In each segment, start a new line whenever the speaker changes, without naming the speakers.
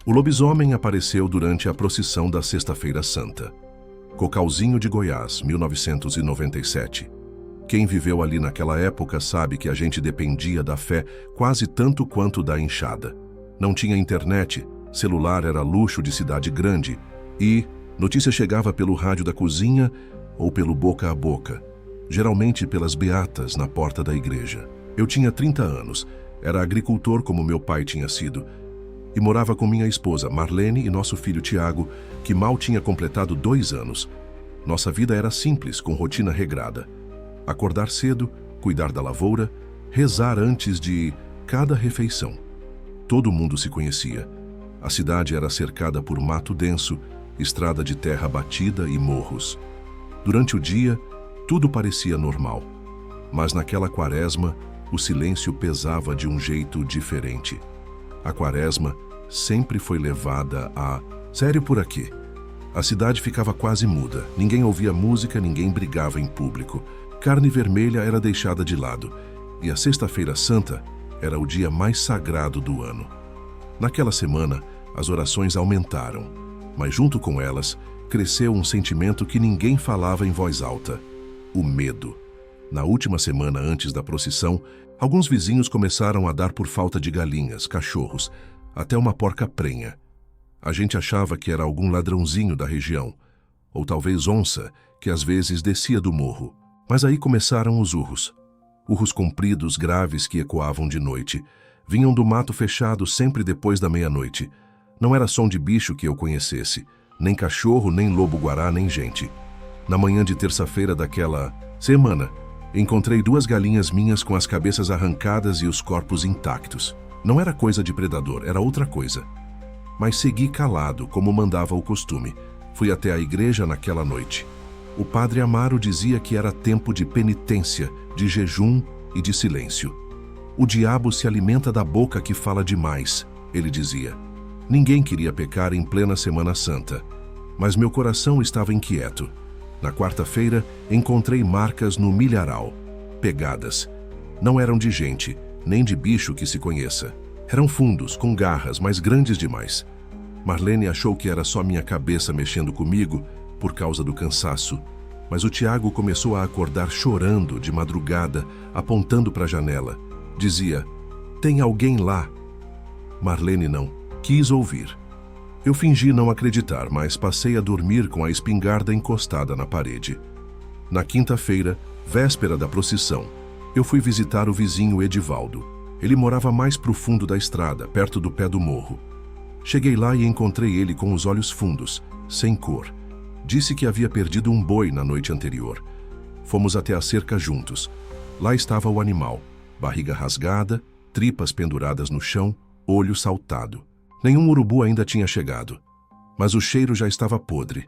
O lobisomem apareceu durante a procissão da Sexta-feira Santa. Cocalzinho de Goiás, 1997. Quem viveu ali naquela época sabe que a gente dependia da fé quase tanto quanto da enxada. Não tinha internet, celular era luxo de cidade grande e notícia chegava pelo rádio da cozinha ou pelo boca a boca, geralmente pelas beatas na porta da igreja. Eu tinha 30 anos, era agricultor como meu pai tinha sido, e morava com minha esposa Marlene e nosso filho Tiago, que mal tinha completado 2 anos. Nossa vida era simples, com rotina regrada. Acordar cedo, cuidar da lavoura, rezar antes de cada refeição. Todo mundo se conhecia. A cidade era cercada por mato denso, estrada de terra batida e morros. Durante o dia, tudo parecia normal. Mas naquela quaresma, o silêncio pesava de um jeito diferente. A quaresma sempre foi levada a sério por aqui. A cidade ficava quase muda, ninguém ouvia música, ninguém brigava em público. Carne vermelha era deixada de lado, e a Sexta-feira Santa era o dia mais sagrado do ano. Naquela semana, as orações aumentaram, mas junto com elas, cresceu um sentimento que ninguém falava em voz alta: o medo. Na última semana antes da procissão, alguns vizinhos começaram a dar por falta de galinhas, cachorros, até uma porca prenha. A gente achava que era algum ladrãozinho da região, ou talvez onça, que às vezes descia do morro. Mas aí começaram os urros. Urros compridos, graves, que ecoavam de noite. Vinham do mato fechado sempre depois da meia-noite. Não era som de bicho que eu conhecesse, nem cachorro, nem lobo-guará, nem gente. Na manhã de terça-feira daquela semana, encontrei 2 galinhas minhas com as cabeças arrancadas e os corpos intactos. Não era coisa de predador, era outra coisa. Mas segui calado, como mandava o costume. Fui até a igreja naquela noite. O padre Amaro dizia que era tempo de penitência, de jejum e de silêncio. O diabo se alimenta da boca que fala demais, ele dizia. Ninguém queria pecar em plena Semana Santa, mas meu coração estava inquieto. Na quarta-feira, encontrei marcas no milharal, pegadas. Não eram de gente, nem de bicho que se conheça. Eram fundos, com garras, mas grandes demais. Marlene achou que era só minha cabeça mexendo comigo por causa do cansaço, mas o Tiago começou a acordar chorando de madrugada, apontando para a janela. Dizia: "Tem alguém lá." Marlene não quis ouvir. Eu fingi não acreditar, mas passei a dormir com a espingarda encostada na parede. Na quinta-feira, véspera da procissão, eu fui visitar o vizinho Edivaldo. Ele morava mais pro fundo da estrada, perto do pé do morro. Cheguei lá e encontrei ele com os olhos fundos, sem cor. Disse que havia perdido um boi na noite anterior. Fomos até a cerca juntos. Lá estava o animal, barriga rasgada, tripas penduradas no chão, olho saltado. Nenhum urubu ainda tinha chegado, mas o cheiro já estava podre.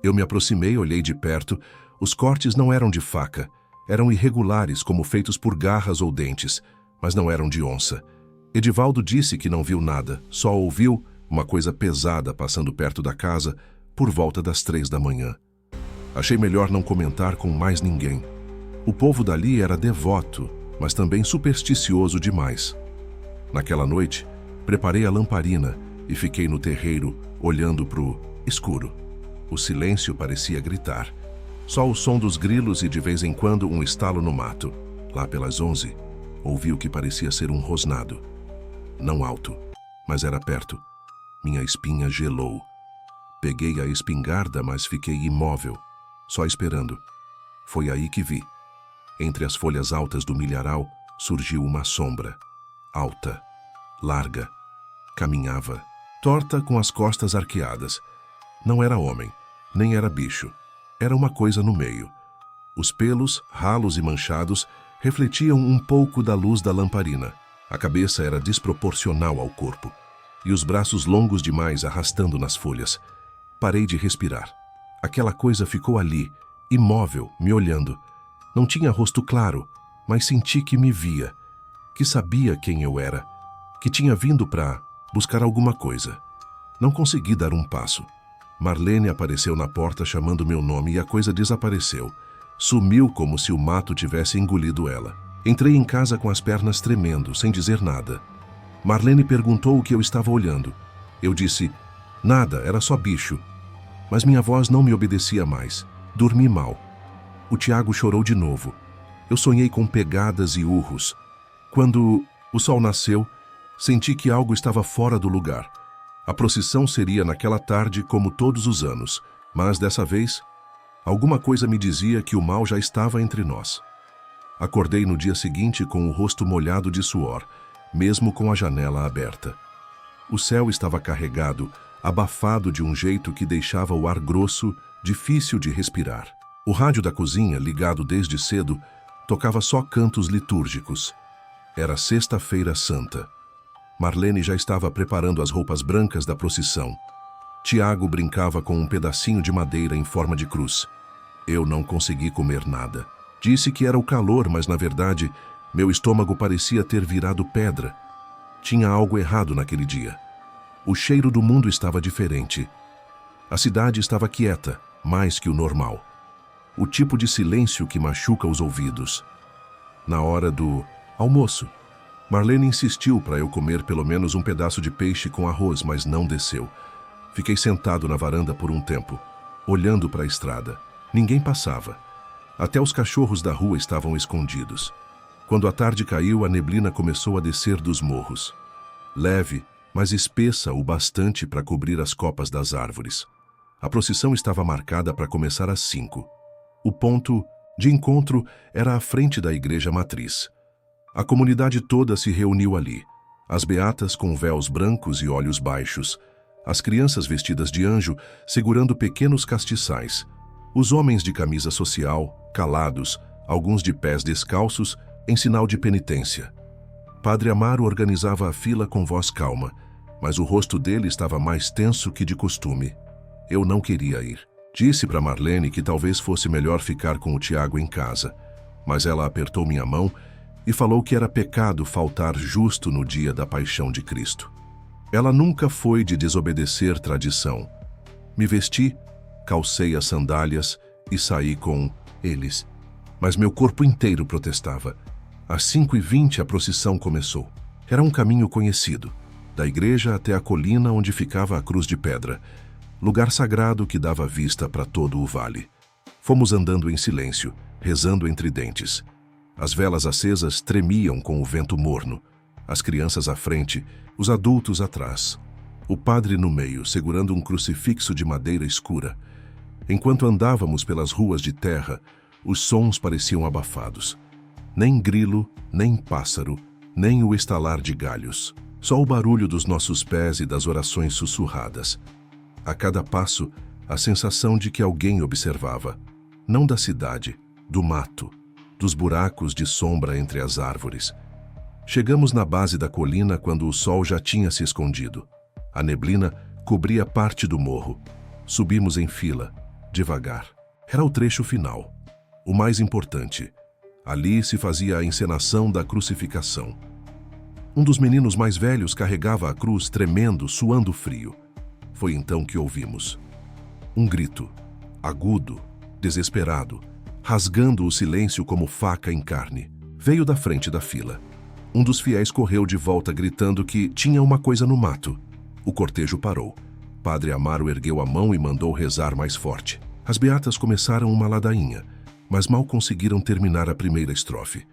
Eu me aproximei, olhei de perto. Os cortes não eram de faca, eram irregulares, como feitos por garras ou dentes, mas não eram de onça. Edivaldo disse que não viu nada, só ouviu uma coisa pesada passando perto da casa por volta das 3 da manhã. Achei melhor não comentar com mais ninguém. O povo dali era devoto, mas também supersticioso demais. Naquela noite, preparei a lamparina e fiquei no terreiro, olhando pro escuro. O silêncio parecia gritar. Só o som dos grilos e de vez em quando um estalo no mato. Lá pelas 11, ouvi o que parecia ser um rosnado. Não alto, mas era perto. Minha espinha gelou. Peguei a espingarda, mas fiquei imóvel, só esperando. Foi aí que vi. Entre as folhas altas do milharal, surgiu uma sombra. Alta, larga, caminhava, torta com as costas arqueadas. Não era homem, nem era bicho. Era uma coisa no meio. Os pelos, ralos e manchados, refletiam um pouco da luz da lamparina. A cabeça era desproporcional ao corpo, e os braços longos demais arrastando nas folhas. Parei de respirar. Aquela coisa ficou ali, imóvel, me olhando. Não tinha rosto claro, mas senti que me via, que sabia quem eu era, que tinha vindo para buscar alguma coisa. Não consegui dar um passo. Marlene apareceu na porta chamando meu nome e a coisa desapareceu. Sumiu como se o mato tivesse engolido ela. Entrei em casa com as pernas tremendo, sem dizer nada. Marlene perguntou o que eu estava olhando. Eu disse, nada, era só bicho. Mas minha voz não me obedecia mais. Dormi mal. O Tiago chorou de novo. Eu sonhei com pegadas e urros. Quando o sol nasceu, senti que algo estava fora do lugar. A procissão seria naquela tarde como todos os anos, mas dessa vez, alguma coisa me dizia que o mal já estava entre nós. Acordei no dia seguinte com o rosto molhado de suor, mesmo com a janela aberta. O céu estava carregado, abafado de um jeito que deixava o ar grosso, difícil de respirar. O rádio da cozinha, ligado desde cedo, tocava só cantos litúrgicos. Era Sexta-feira Santa. Marlene já estava preparando as roupas brancas da procissão. Tiago brincava com um pedacinho de madeira em forma de cruz. Eu não consegui comer nada. Disse que era o calor, mas na verdade, meu estômago parecia ter virado pedra. Tinha algo errado naquele dia. O cheiro do mundo estava diferente. A cidade estava quieta, mais que o normal. O tipo de silêncio que machuca os ouvidos. Na hora do almoço, Marlene insistiu para eu comer pelo menos um pedaço de peixe com arroz, mas não desceu. Fiquei sentado na varanda por um tempo, olhando para a estrada. Ninguém passava. Até os cachorros da rua estavam escondidos. Quando a tarde caiu, a neblina começou a descer dos morros. Leve, mas espessa o bastante para cobrir as copas das árvores. A procissão estava marcada para começar às 5. O ponto de encontro era à frente da igreja matriz. A comunidade toda se reuniu ali. As beatas com véus brancos e olhos baixos. As crianças vestidas de anjo segurando pequenos castiçais. Os homens de camisa social, calados, alguns de pés descalços, em sinal de penitência. Padre Amaro organizava a fila com voz calma, mas o rosto dele estava mais tenso que de costume. Eu não queria ir. Disse para Marlene que talvez fosse melhor ficar com o Tiago em casa, mas ela apertou minha mão e falou que era pecado faltar justo no dia da paixão de Cristo. Ela nunca foi de desobedecer tradição. Me vesti, calcei as sandálias e saí com eles. Mas meu corpo inteiro protestava. Às 5h20 a procissão começou. Era um caminho conhecido, da igreja até a colina onde ficava a cruz de pedra, lugar sagrado que dava vista para todo o vale. Fomos andando em silêncio, rezando entre dentes. As velas acesas tremiam com o vento morno, as crianças à frente, os adultos atrás. O padre no meio, segurando um crucifixo de madeira escura. Enquanto andávamos pelas ruas de terra, os sons pareciam abafados. Nem grilo, nem pássaro, nem o estalar de galhos. Só o barulho dos nossos pés e das orações sussurradas. A cada passo, a sensação de que alguém observava. Não da cidade, do mato, dos buracos de sombra entre as árvores. Chegamos na base da colina quando o sol já tinha se escondido. A neblina cobria parte do morro. Subimos em fila, devagar. Era o trecho final, o mais importante. Ali se fazia a encenação da crucificação. Um dos meninos mais velhos carregava a cruz tremendo, suando frio. Foi então que ouvimos. Um grito, agudo, desesperado, rasgando o silêncio como faca em carne. Veio da frente da fila. Um dos fiéis correu de volta gritando que tinha uma coisa no mato. O cortejo parou. Padre Amaro ergueu a mão e mandou rezar mais forte. As beatas começaram uma ladainha, mas mal conseguiram terminar a primeira estrofe.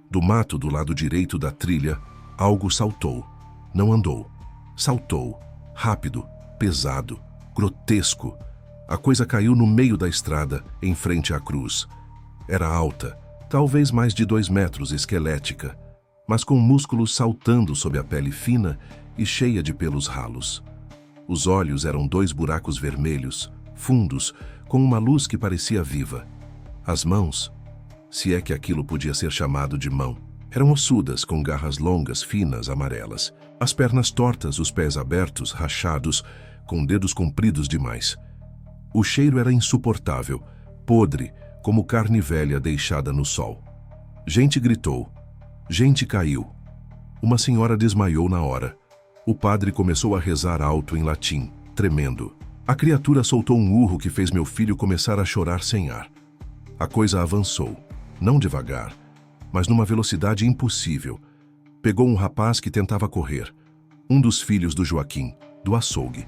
Do mato do lado direito da trilha, algo saltou. Não andou. Saltou. Rápido, pesado, grotesco. A coisa caiu no meio da estrada, em frente à cruz. Era alta, talvez mais de 2 metros, esquelética, mas com músculos saltando sob a pele fina e cheia de pelos ralos. Os olhos eram 2 buracos vermelhos, fundos, com uma luz que parecia viva. As mãos, se é que aquilo podia ser chamado de mão, eram ossudas, com garras longas, finas, amarelas. As pernas tortas, os pés abertos, rachados, com dedos compridos demais. O cheiro era insuportável, podre, como carne velha deixada no sol. Gente gritou. Gente caiu. Uma senhora desmaiou na hora. O padre começou a rezar alto em latim, tremendo. A criatura soltou um urro que fez meu filho começar a chorar sem ar. A coisa avançou, não devagar, mas numa velocidade impossível. Pegou um rapaz que tentava correr, um dos filhos do Joaquim, do açougue.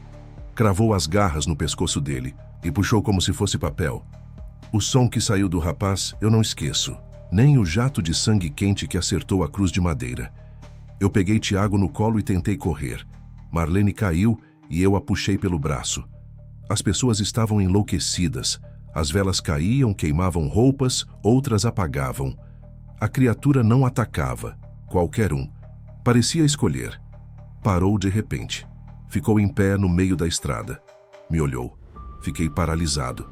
Cravou as garras no pescoço dele e puxou como se fosse papel. O som que saiu do rapaz eu não esqueço, nem o jato de sangue quente que acertou a cruz de madeira. Eu peguei Tiago no colo e tentei correr. Marlene caiu e eu a puxei pelo braço. As pessoas estavam enlouquecidas. As velas caíam, queimavam roupas, outras apagavam. A criatura não atacava. Qualquer um. Parecia escolher. Parou de repente. Ficou em pé no meio da estrada. Me olhou. Fiquei paralisado.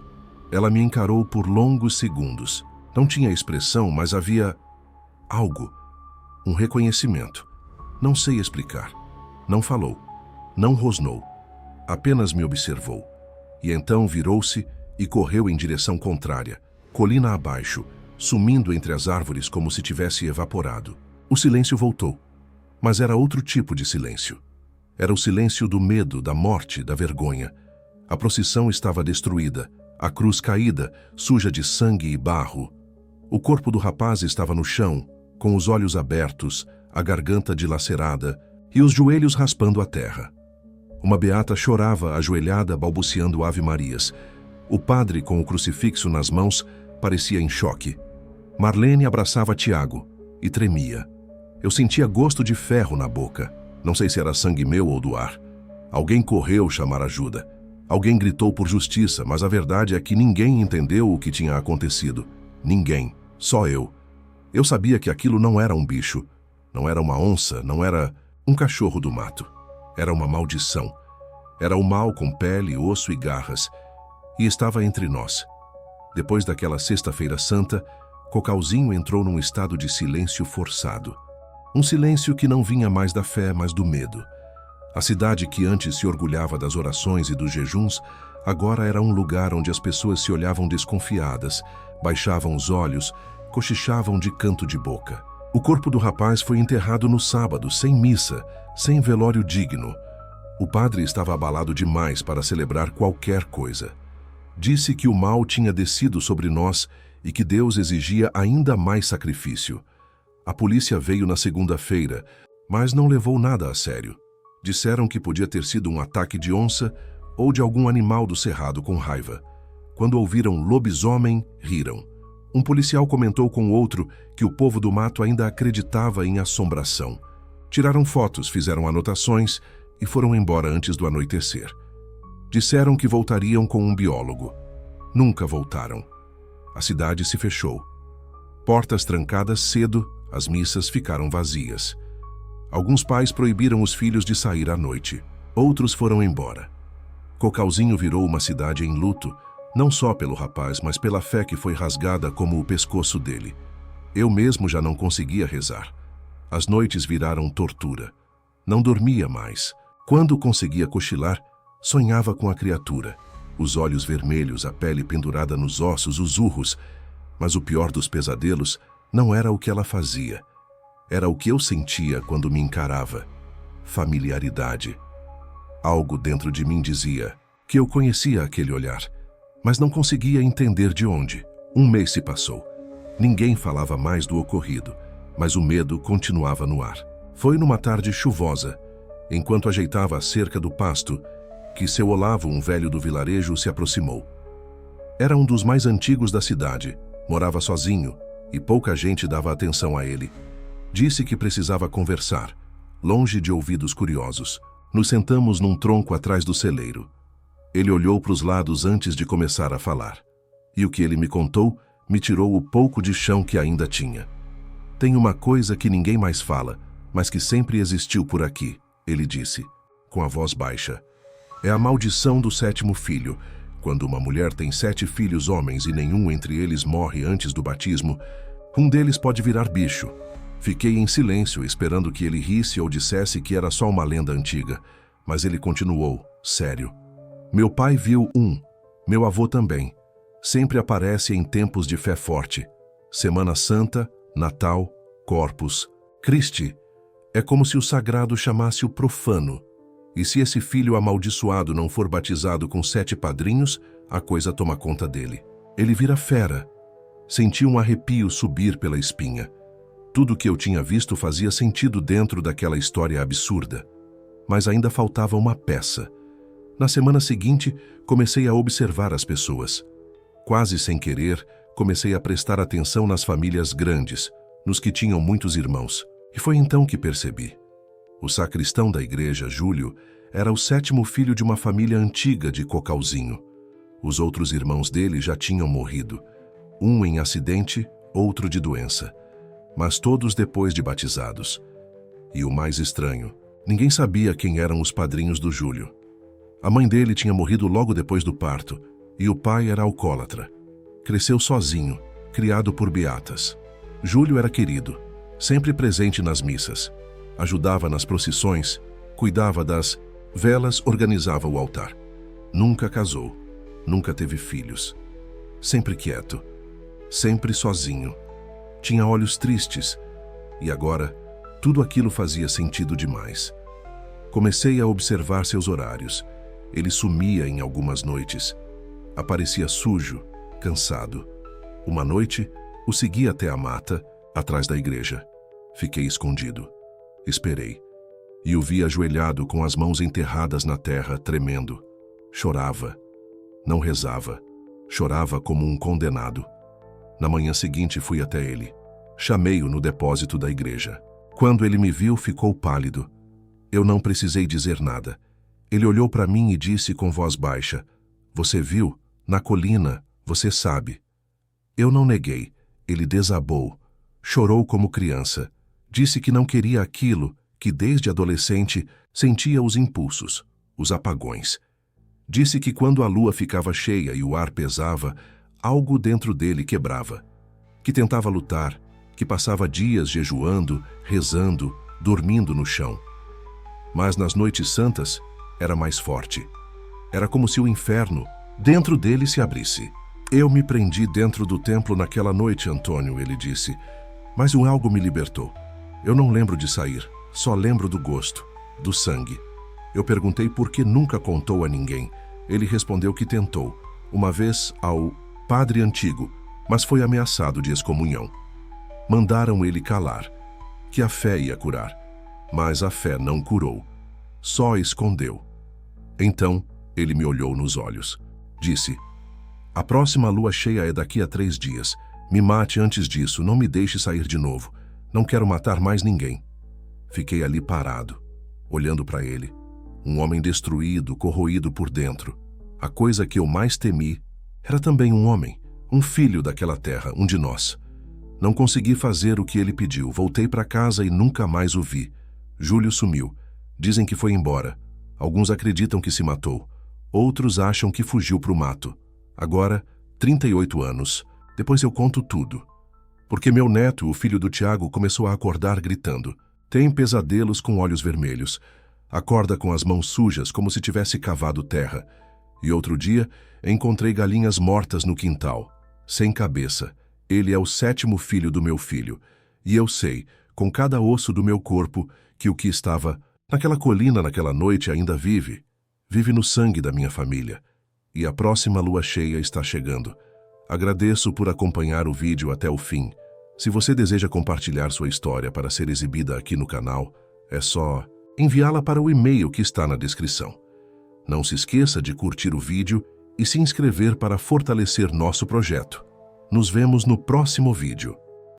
Ela me encarou por longos segundos. Não tinha expressão, mas havia algo. Um reconhecimento. Não sei explicar. Não falou. Não rosnou. Apenas me observou. E então virou-se e correu em direção contrária, colina abaixo, sumindo entre as árvores como se tivesse evaporado. O silêncio voltou. Mas era outro tipo de silêncio. Era o silêncio do medo, da morte, da vergonha. A procissão estava destruída, a cruz caída, suja de sangue e barro. O corpo do rapaz estava no chão, com os olhos abertos, a garganta dilacerada e os joelhos raspando a terra. Uma beata chorava ajoelhada, balbuciando ave-marias. O padre, com o crucifixo nas mãos, parecia em choque. Marlene abraçava Tiago e tremia. Eu sentia gosto de ferro na boca. Não sei se era sangue meu ou do ar. Alguém correu chamar ajuda. Alguém gritou por justiça, mas a verdade é que ninguém entendeu o que tinha acontecido. Ninguém. Só eu. Eu sabia que aquilo não era um bicho. Não era uma onça, não era um cachorro do mato. Era uma maldição. Era o mal com pele, osso e garras. E estava entre nós. Depois daquela sexta-feira santa, Cocalzinho entrou num estado de silêncio forçado. Um silêncio que não vinha mais da fé, mas do medo. A cidade que antes se orgulhava das orações e dos jejuns, agora era um lugar onde as pessoas se olhavam desconfiadas, baixavam os olhos, cochichavam de canto de boca. O corpo do rapaz foi enterrado no sábado, sem missa, sem velório digno. O padre estava abalado demais para celebrar qualquer coisa. Disse que o mal tinha descido sobre nós e que Deus exigia ainda mais sacrifício. A polícia veio na segunda-feira, mas não levou nada a sério. Disseram que podia ter sido um ataque de onça ou de algum animal do cerrado com raiva. Quando ouviram lobisomem, riram. Um policial comentou com outro que o povo do mato ainda acreditava em assombração. Tiraram fotos, fizeram anotações e foram embora antes do anoitecer. Disseram que voltariam com um biólogo. Nunca voltaram. A cidade se fechou. Portas trancadas cedo, as missas ficaram vazias. Alguns pais proibiram os filhos de sair à noite. Outros foram embora. Cocalzinho virou uma cidade em luto, não só pelo rapaz, mas pela fé que foi rasgada como o pescoço dele. Eu mesmo já não conseguia rezar. As noites viraram tortura. Não dormia mais. Quando conseguia cochilar, sonhava com a criatura. Os olhos vermelhos, a pele pendurada nos ossos, os urros. Mas o pior dos pesadelos não era o que ela fazia. Era o que eu sentia quando me encarava. Familiaridade. Algo dentro de mim dizia que eu conhecia aquele olhar, mas não conseguia entender de onde. Um mês se passou. Ninguém falava mais do ocorrido, mas o medo continuava no ar. Foi numa tarde chuvosa, enquanto ajeitava a cerca do pasto, que seu Olavo, um velho do vilarejo, se aproximou. Era um dos mais antigos da cidade, morava sozinho e pouca gente dava atenção a ele. Disse que precisava conversar, longe de ouvidos curiosos. Nos sentamos num tronco atrás do celeiro. Ele olhou para os lados antes de começar a falar. E o que ele me contou me tirou o pouco de chão que ainda tinha. Tem uma coisa que ninguém mais fala, mas que sempre existiu por aqui, ele disse, com a voz baixa. É a maldição do sétimo filho. Quando uma mulher tem 7 filhos homens e nenhum entre eles morre antes do batismo, um deles pode virar bicho. Fiquei em silêncio, esperando que ele risse ou dissesse que era só uma lenda antiga, mas ele continuou, sério. Meu pai viu um, meu avô também. Sempre aparece em tempos de fé forte. Semana Santa, Natal, Corpus, Christi. É como se o sagrado chamasse o profano. E se esse filho amaldiçoado não for batizado com 7 padrinhos, a coisa toma conta dele. Ele vira fera. Senti um arrepio subir pela espinha. Tudo que eu tinha visto fazia sentido dentro daquela história absurda. mas ainda faltava uma peça. Na semana seguinte, comecei a observar as pessoas. Quase sem querer, comecei a prestar atenção nas famílias grandes, nos que tinham muitos irmãos. E foi então que percebi. O sacristão da igreja, Júlio, era o 7º filho de uma família antiga de Cocalzinho. Os outros irmãos dele já tinham morrido, um em acidente, outro de doença, mas todos depois de batizados. E o mais estranho, ninguém sabia quem eram os padrinhos do Júlio. A mãe dele tinha morrido logo depois do parto, e o pai era alcoólatra. Cresceu sozinho, criado por beatas. Júlio era querido, sempre presente nas missas. Ajudava nas procissões, cuidava das velas, organizava o altar. Nunca casou, nunca teve filhos. Sempre quieto, sempre sozinho. Tinha olhos tristes, e agora tudo aquilo fazia sentido demais. Comecei a observar seus horários. Ele sumia em algumas noites. Aparecia sujo, cansado. Uma noite, o segui até a mata, atrás da igreja. Fiquei escondido. Esperei. E o vi ajoelhado com as mãos enterradas na terra, tremendo. Chorava. Não rezava. Chorava como um condenado. Na manhã seguinte fui até ele. Chamei-o no depósito da igreja. Quando ele me viu, ficou pálido. Eu não precisei dizer nada. Ele olhou para mim e disse com voz baixa: "Você viu? Na colina, você sabe." Eu não neguei. Ele desabou. Chorou como criança. Disse que não queria aquilo, que desde adolescente sentia os impulsos, os apagões. Disse que quando a lua ficava cheia e o ar pesava, algo dentro dele quebrava. Que tentava lutar, que passava dias jejuando, rezando, dormindo no chão. Mas nas noites santas, era mais forte. Era como se o inferno, dentro dele, se abrisse. "Eu me prendi dentro do templo naquela noite, Antônio", ele disse. "Mas um algo me libertou. Eu não lembro de sair, só lembro do gosto, do sangue." Eu perguntei por que nunca contou a ninguém. Ele respondeu que tentou, uma vez ao padre antigo, mas foi ameaçado de excomunhão. Mandaram ele calar, que a fé ia curar. Mas a fé não curou, só escondeu. Então, ele me olhou nos olhos. Disse: "A próxima lua cheia é daqui a 3 dias. Me mate antes disso, não me deixe sair de novo. Não quero matar mais ninguém." Fiquei ali parado, olhando para ele. Um homem destruído, corroído por dentro. A coisa que eu mais temi era também um homem, um filho daquela terra, um de nós. Não consegui fazer o que ele pediu. Voltei para casa e nunca mais o vi. Júlio sumiu. Dizem que foi embora. Alguns acreditam que se matou. Outros acham que fugiu para o mato. Agora, 38 anos. Depois eu conto tudo. Porque meu neto, o filho do Tiago, começou a acordar gritando. Tem pesadelos com olhos vermelhos. Acorda com as mãos sujas, como se tivesse cavado terra. E outro dia, encontrei galinhas mortas no quintal, sem cabeça. Ele é o 7º filho do meu filho. E eu sei, com cada osso do meu corpo, que o que estava naquela colina naquela noite ainda vive. Vive no sangue da minha família. E a próxima lua cheia está chegando. Agradeço por acompanhar o vídeo até o fim. Se você deseja compartilhar sua história para ser exibida aqui no canal, é só enviá-la para o e-mail que está na descrição. Não se esqueça de curtir o vídeo e se inscrever para fortalecer nosso projeto. Nos vemos no próximo vídeo.